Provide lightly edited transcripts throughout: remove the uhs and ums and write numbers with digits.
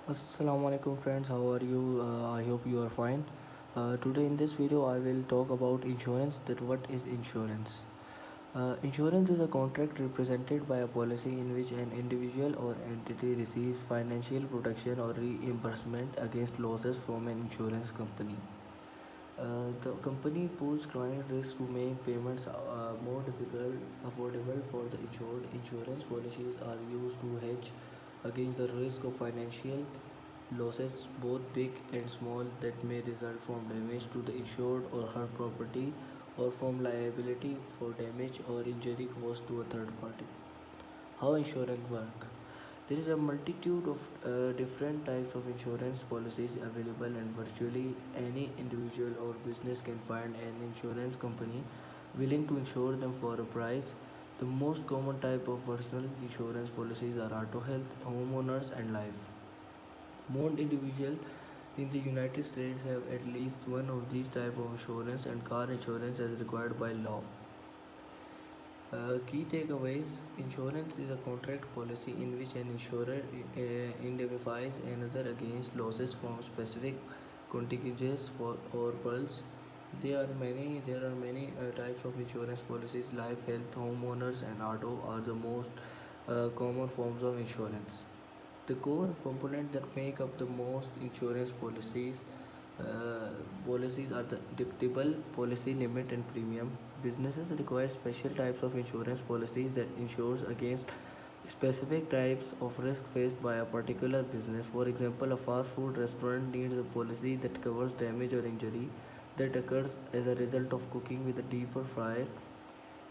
Assalamu alaikum friends, how are you? I hope you are fine. Today in this video I will talk about insurance. That what is insurance? Insurance is a contract represented by a policy in which an individual or entity receives financial protection or reimbursement against losses from an insurance company. The company pools client risk to make payments more difficult, affordable for the insured. Insurance policies are used to hedge against the risk of financial losses, both big and small, that may result from damage to the insured or her property, or from liability for damage or injury caused to a third party. How insurance work? There is a multitude of different types of insurance policies available, and virtually any individual or business can find an insurance company willing to insure them for a price. The most common type of personal insurance policies are auto health, homeowners, and life. Most individuals in the United States have at least one of these type of insurance, and car insurance as required by law. Key takeaways: insurance is a contract policy in which an insurer indemnifies another against losses from specific contingencies or perils. There are many types of insurance policies. Life, health, homeowners, and auto are the most common forms of insurance. The core components that make up the most insurance uh, policies are the deductible, policy limit, and premium. Businesses require special types of insurance policies that insures against specific types of risk faced by a particular business. For example, a fast food restaurant needs a policy that covers damage or injury that occurs as a result of cooking with a deeper fryer.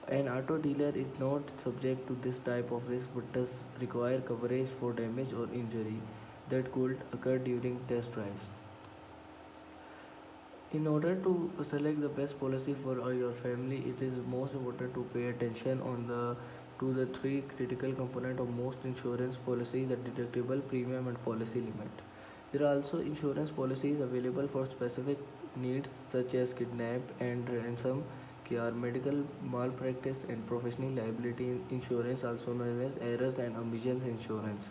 An auto dealer is not subject to this type of risk but does require coverage for damage or injury that could occur during test drives. In order to select the best policy for your family, it is most important to pay attention on the to the three critical components of most insurance policies: the deductible, premium, and policy limit. There are also insurance policies available for specific needs such as kidnap and ransom care, medical malpractice, and professional liability insurance, also known as errors and omissions insurance.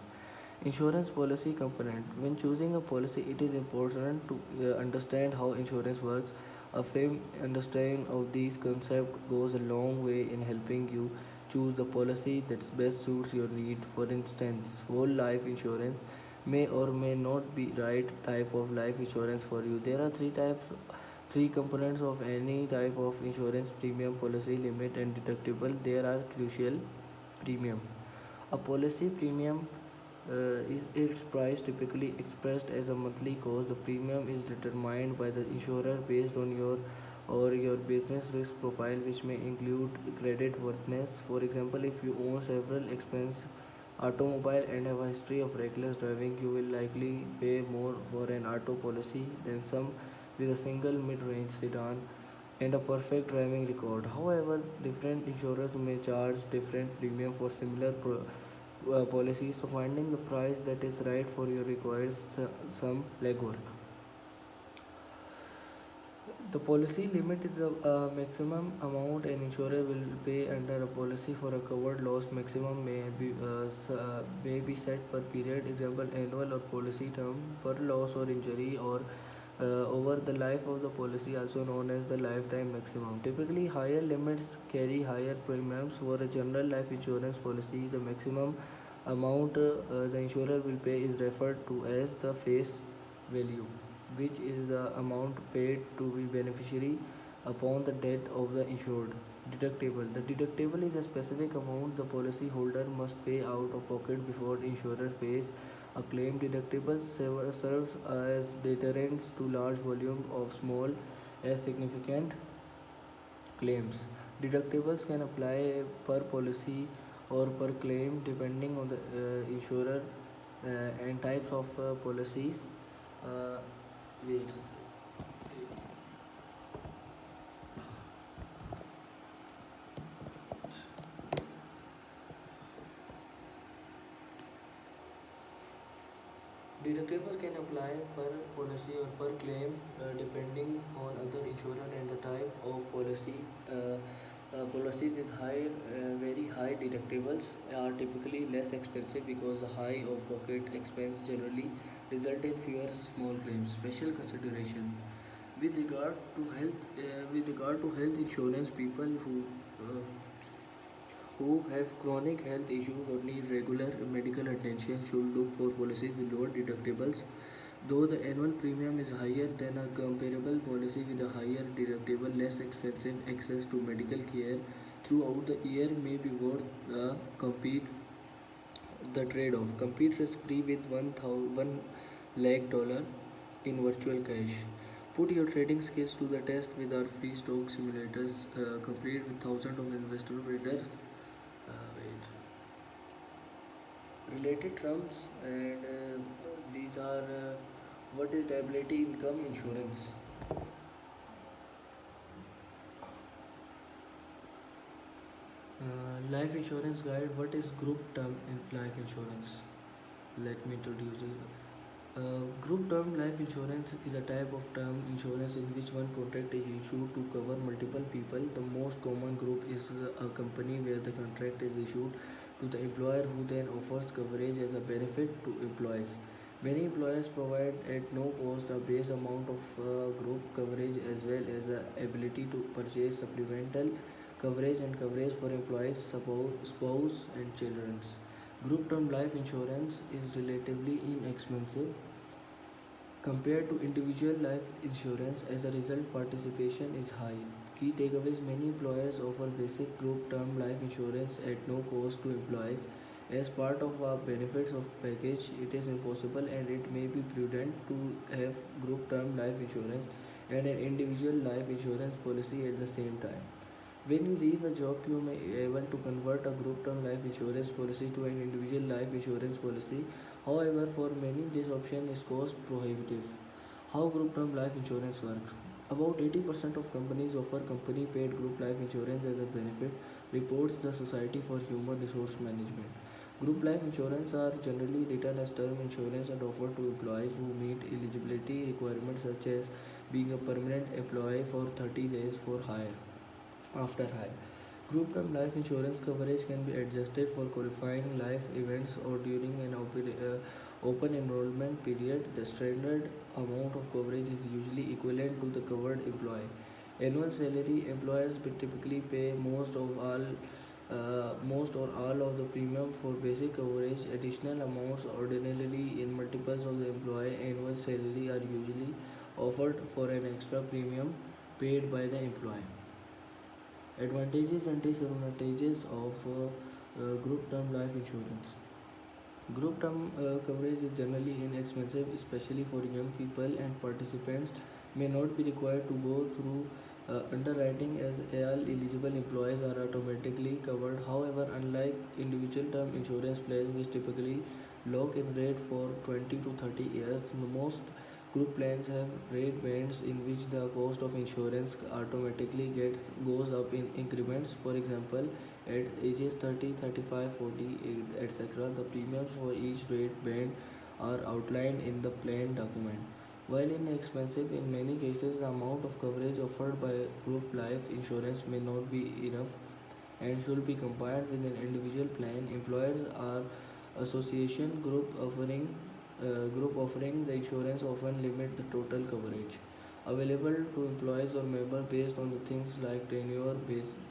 Insurance policy component: when choosing a policy, it is important to understand how insurance works. A firm understanding of these concepts goes a long way in helping you choose the policy that best suits your need. For instance, whole life insurance may or may not be right type of life insurance for you. There are three components of any type of insurance: premium, policy limit, and deductible. There are crucial. Premium: a policy premium is its price, typically expressed as a monthly cost. The premium is determined by the insurer based on your business risk profile, which may include credit worthiness. For example, if you own several expensive automobile and have a history of reckless driving, you will likely pay more for an auto policy than some with a single mid-range sedan and a perfect driving record. However, different insurers may charge different premium for similar policies, so finding the price that is right for you requires some legwork. The policy limit is a maximum amount an insurer will pay under a policy for a covered loss. Maximum may be set per period, example annual or policy term, per loss or injury, or over the life of the policy, also known as the lifetime maximum. Typically, higher limits carry higher premiums. For a general life insurance policy, the maximum amount the insurer will pay is referred to as the face value, which is the amount paid to the beneficiary upon the death of the insured. Deductible: the deductible is a specific amount the policy holder must pay out of pocket before the insurer pays a claim. Deductible serves as deterrents to large volumes of small as significant claims. Deductibles can apply per policy or per claim depending on the insurer and types of policies. Uh, wait. Deductibles can apply per policy or per claim depending on other insurer and the type of policy. Policies with very high deductibles are typically less expensive because the high of-pocket expense generally result in fewer small claims. Special consideration with regard to health insurance, people who have chronic health issues or need regular medical attention should look for policies with lower deductibles. Though the annual premium is higher than a comparable policy with a higher deductible, less expensive access to medical care throughout the year may be worth the trade-off. Compete risk-free with 1 lakh dollar in virtual cash. Put your trading skills to the test with our free stock simulators, complete with thousands of investor traders. Wait. Related terms and these are what is liability income insurance. Life insurance guide. What is group term in life insurance? Let me introduce it. Group term life insurance is a type of term insurance in which one contract is issued to cover multiple people. The most common group is a company where the contract is issued to the employer who then offers coverage as a benefit to employees. Many employers provide at no cost a base amount of group coverage as well as the ability to purchase supplemental coverage and coverage for employees, spouse, and children. Group term life insurance is relatively inexpensive compared to individual life insurance. As a result, participation is high. Key takeaways: many employers offer basic group term life insurance at no cost to employees. As part of our benefits of package, it is impossible and it may be prudent to have group term life insurance and an individual life insurance policy at the same time. When you leave a job, you may be able to convert a group term life insurance policy to an individual life insurance policy. However, for many, this option is cost prohibitive. How group term life insurance works? About 80% of companies offer company paid group life insurance as a benefit, reports the Society for Human Resource Management. Group life insurance are generally written as term insurance and offered to employees who meet eligibility requirements such as being a permanent employee for 30 days for hire. After hire, group term life insurance coverage can be adjusted for qualifying life events or during an open enrollment period. The standard amount of coverage is usually equivalent to the covered employee. Annual salary: employers typically pay most or all of the premium for basic coverage. Additional amounts, ordinarily in multiples of the employee annual salary, are usually offered for an extra premium paid by the employee. Advantages and disadvantages of group term life insurance. Group term coverage is generally inexpensive, especially for young people, and participants may not be required to go through underwriting as all eligible employees are automatically covered. However, unlike individual term insurance plans, which typically lock in rate for 20 to 30 years, most group plans have rate bands in which the cost of insurance automatically goes up in increments. For example, at ages 30, 35, 40, etc., the premiums for each rate band are outlined in the plan document. While inexpensive in many cases, the amount of coverage offered by group life insurance may not be enough and should be compared with an individual plan. Employers are association group offering the insurance often limit the total coverage available to employees or members based on the things like tenure,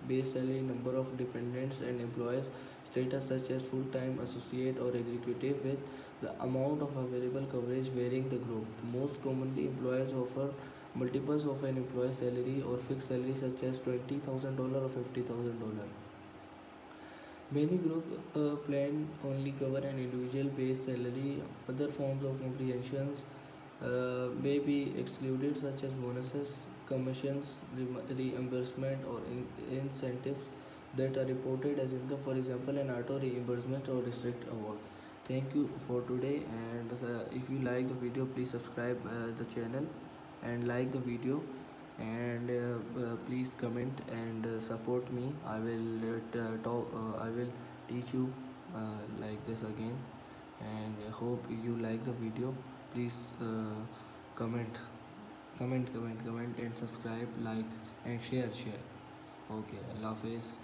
base salary, number of dependents, and employees status such as full-time, associate, or executive, with the amount of available coverage varying the group. Most commonly, employers offer multiples of an employee's salary or fixed salary such as $20,000 or $50,000. Many group plan only cover an individual base salary. Other forms of comprehensions may be excluded, such as bonuses, commissions, reimbursement, or incentives that are reported as income, for example, an auto reimbursement or district award. Thank you for today, and if you like the video, please subscribe the channel and like the video, and please comment and support me. I will I will teach you like this again, and I hope you like the video. Please comment, comment, and subscribe, like, and share. Okay, Allah Hafiz.